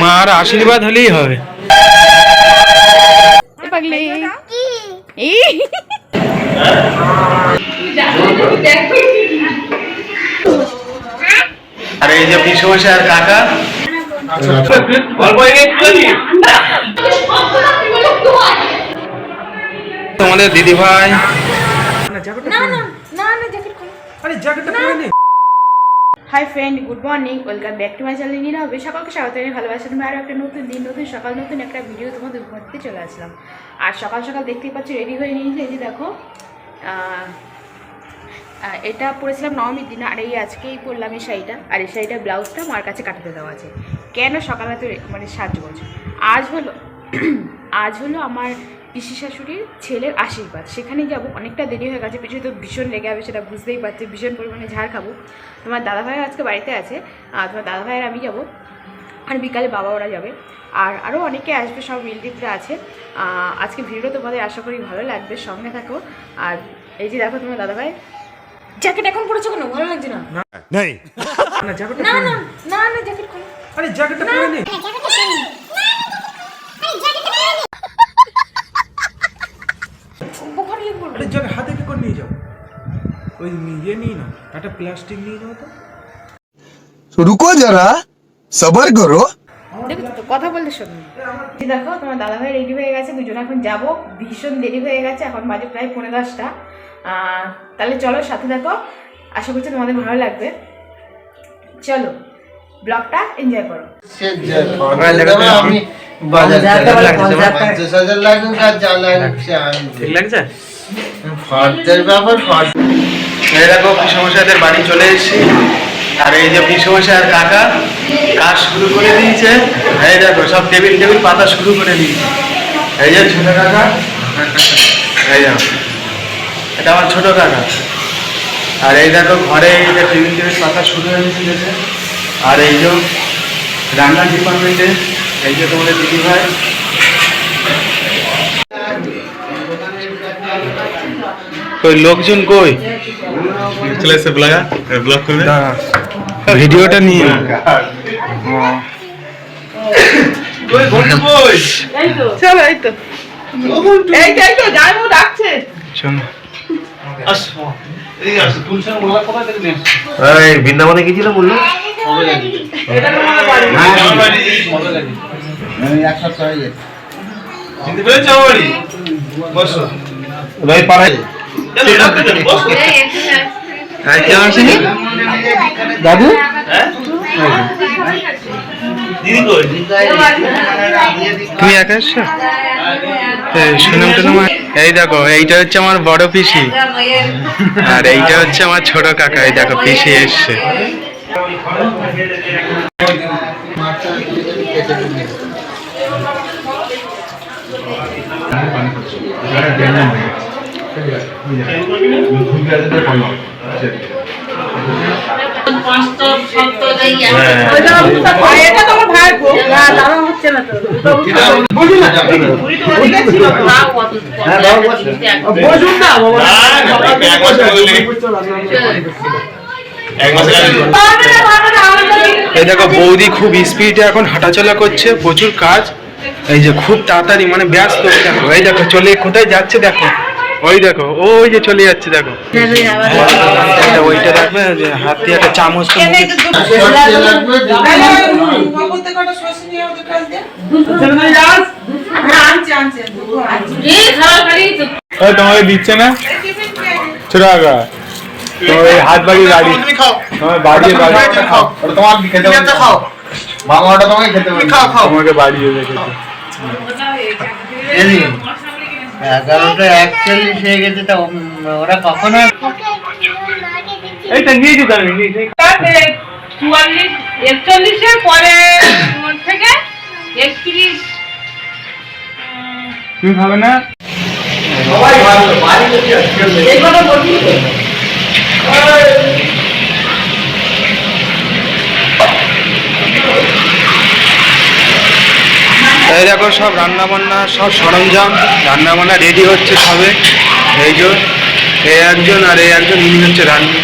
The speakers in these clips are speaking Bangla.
মার আশীর্বাদ হলেই হবে। আর এই যে পিসমশাই আর কাকা তোমাদের দিদি ভাই। Hi friend, good morning, welcome back to my channel নীরা হবে। সকলকে স্বাগত জানাই, ভালোবাসা। তুমি আরও একটা নতুন দিন, নতুন সকাল, নতুন একটা ভিডিও তোমাদের ঘুরতে চলে আসলাম। আর সকাল সকাল দেখতেই পাচ্ছি রেডি হয়ে নিয়েছি। এই যে দেখো, এটা পরেছিলাম নবমীর দিন, আর এই আজকেই পরলাম এই শাড়িটা। আর এই শাড়িটার ব্লাউজটা মার কাছে কাটাতে দেওয়া আছে। কেন সকালে তো মানে সাজগোজ। আজ হলো আমার পিসি শাশুড়ির ছেলের আশীর্বাদ, সেখানে যাব। অনেকটা দেরি হয়ে গেছে, পিছনে তো ভীষণ লেগে যাবে, সেটা বুঝতেই পারছি। ভীষণ পরিমাণে ঝাড় খাবো। তোমার দাদাভাইয়ের আজকে বাড়িতে আছে, আর তোমার দাদাভাইয়ের আমি যাব, আর বিকালে বাবা ওরা যাবে, আর আরও অনেকে আসবে, সব রিলেটিভরা আছে। আজকে ভিডিওটা তোমাদের আশা করি ভালো লাগবে, সঙ্গে থাকো। আর এই যে দেখো তোমার দাদাভাই জ্যাকেট এখন পরেছো কেন? ভালো লাগছে না? না না জ্যাকেট খোলো। আরে জ্যাকেটটা পরে নে। হাতে কি করে নিয়ে যাও? ওই নিয়ে নিয়ে নাও, একটা প্লাস্টিক নিয়ে নাও তো। রুকো যারা, সবার করো। দেখো তো কথা বলতে শোনো। দেখো তোমার দাদাভাই রেডি হয়ে গেছে, দুজন এখন যাবো। ভীষণ দেরি হয়ে গেছে, এখন বাজে প্রায় 10:45। তাহলে চলো সাথে দেখো, আশা করছি তোমাদের ভালো লাগবে। চলো ব্লগটা এনজয় করো। পিসমশাইদের বাড়ি চলে এসেছি। আর এই যে পিসমশাই আর কাকা কাজ শুরু করে দিয়েছে। এই দেখো সব টেবিল পাতা শুরু করে দিয়েছে। এই যে ছোট কাকা, এই দেখো এটা আমার ছোট কাকা। আর এই দেখো ঘরে এই যে টেবিল পাতা শুরু হয়ে গেছে। আর এই যে রান্নার ডিপার্টমেন্টে এই যে তোমাদের দিদি ভাই। কই লোকজন কই চলে এসে ব্লগ করবে ভিডিওটা নিয়ে। চলো এই তো যাইবো ডাকছে। বৃন্দাবনে গেছিলাম বললো দাদু তুমি একা এসছো? এই দেখো এইটা হচ্ছে আমার বড় পিসি, আর এইটা হচ্ছে আমার ছোট কাকা। এই দেখো পিসি এসছে। এই দেখো বৌদি খুব স্পিডে এখন হাঁটাচলা করছে, প্রচুর কাজ। এই যে খুব তাড়াতাড়ি মানে ব্যস্ত। দেখো এই দেখো চলে কোথায় যাচ্ছে দেখো, ওই দেখো ওই যে চলে যাচ্ছে দেখো। ওইটা দেখবে হাত দিয়ে একটা চামচ তোমাকে দিচ্ছে না ছোট কাকা। তোমার ওই হাত বাড়িয়ে গাড়ি তোমার বাড়িয়ে তোমার খেতে খাও, মামাটা তোমাকে খেতে তোমাকে বাড়িয়ে রেখেছে। 11:41 হয়ে গেছে, তা ওরা কখনো এইটা নিয়ে যেতে হবে 41 পরে থেকে 31 তুমি খাবে না? এই দেখো সব রান্না বান্না সব সরঞ্জাম রান্না বান্না রেডি হচ্ছে সবে। এই যে এই একজন আর এই একজন ইনি হচ্ছে রান্না।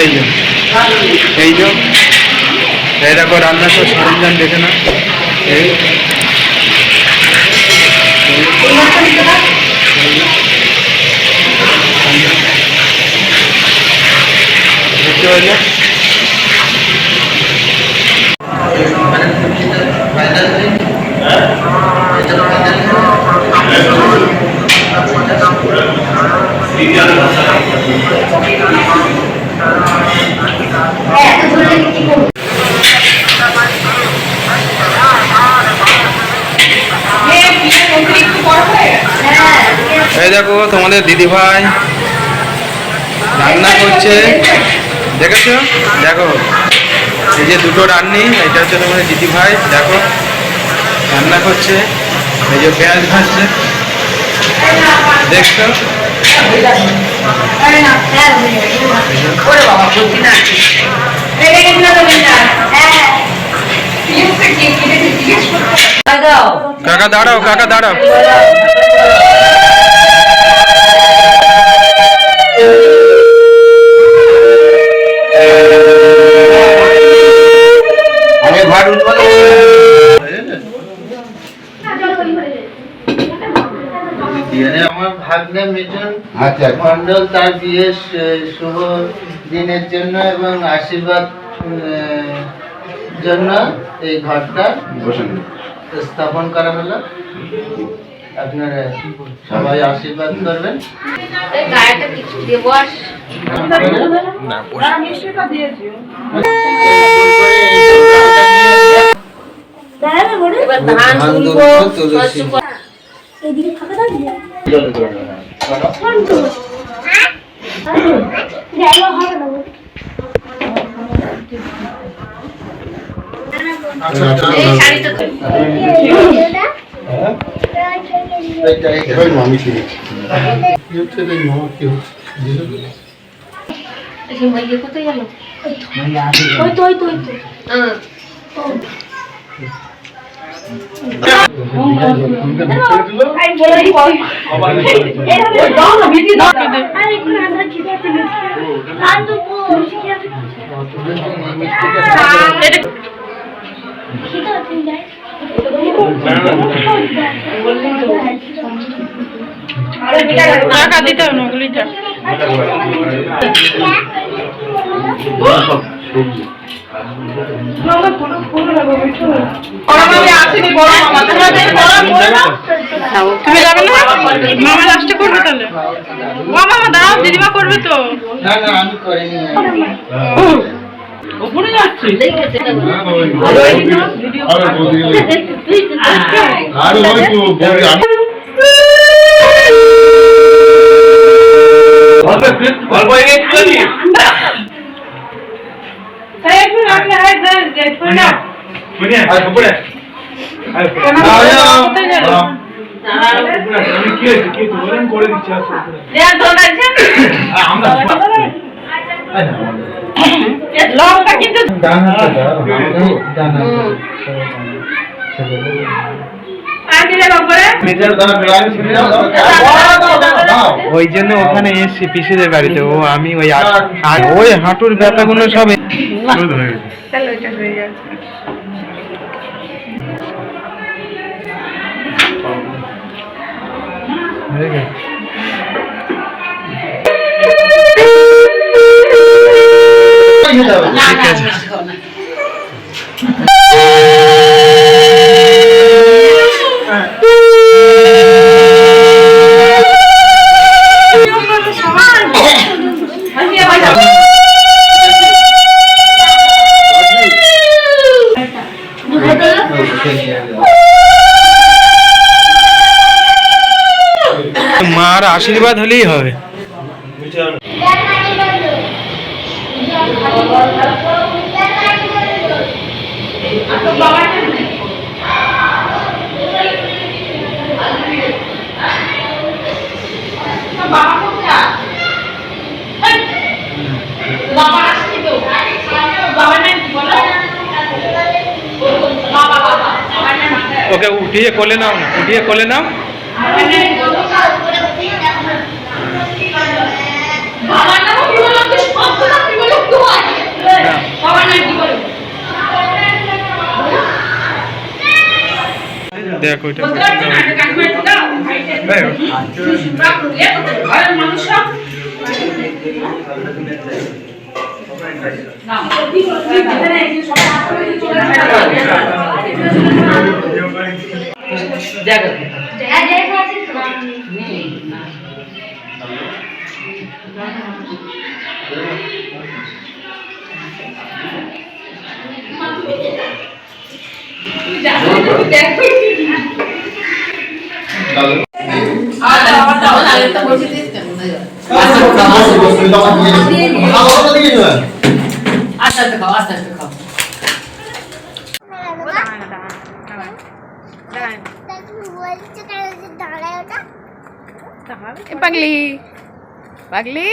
এই যে এই দেখো রান্নার সব সরঞ্জাম দেখে না, এই দেখতে পাইলে এই দেখো তোমাদের দিদিভাই রান্না করছে, দেখেছো? দেখো এই যে দুটো রান্নি, এটা হচ্ছে তোমাদের দিদিভাই, দেখো রান্না করছে, এই যে পেঁয়াজ ভাজছে, দেখছো? কাকা দাঁড়াও, কাকা দাঁড়াও। আমার ভাগ্নে মিঠুন মন্ডল তার বিয়ের শুভ দিনের জন্য এবং আশীর্বাদ জন্য এই ঘরটা স্থাপন করা হলো। আপনারা সবাই আশীর্বাদ করবেন। কোথায় গেল? ওই তো ওই তো ওই তো টাকা দিতে হবে না, ওগুলিটা তুমি যাবে না? মামা লাস্টে করবে তাহলে। মামা দাও, দিদিমা করবে তো। না না আমি করিনি। ওখানে যাচ্ছি লঙ্কা কিন্তু ওই জন্য ওখানে এসছি পিসিদের বাড়িতে। ও আমি ওই ওই হাঁটুর ব্যথাগুলো সব হয়ে যাচ্ছে। ঠিক আছে। মার আশীর্বাদ হলেই হবে। ওকে উঠিয়ে কোলে নাও, উঠিয়ে কোলে নাও। বাবার নাম কি বলো? দেখ ওইটা পাগলি পাগলি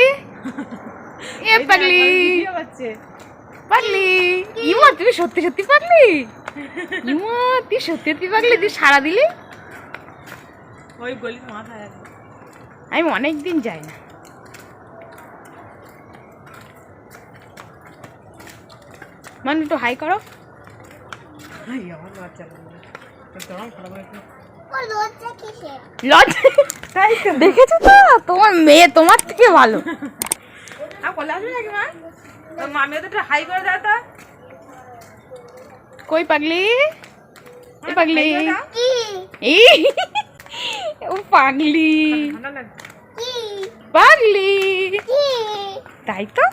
এ পাগলি পাগলি ইমা তুমি সত্যি সত্যি পাগলি ইমা তুই সত্যি সত্যি পাগলি তুই সারা দিলি ওই গলির মাথায় আছে। আমি অনেক দিন যাই না মানে একটু হাই করো এই আমার বাচ্চা তোমার ভালো করে লজ্জা দেখেছো তো তোমার মেয়ে তোমার থেকে ভালো আর বলে আসবে নাকি মা তোর মামিও তো একটু হাই করে দাও তো কই পাগলি এ পাগলি হাই করে দাও। এই ও পাগলি ঠান্ডা লাগছে পাগলি তাই তো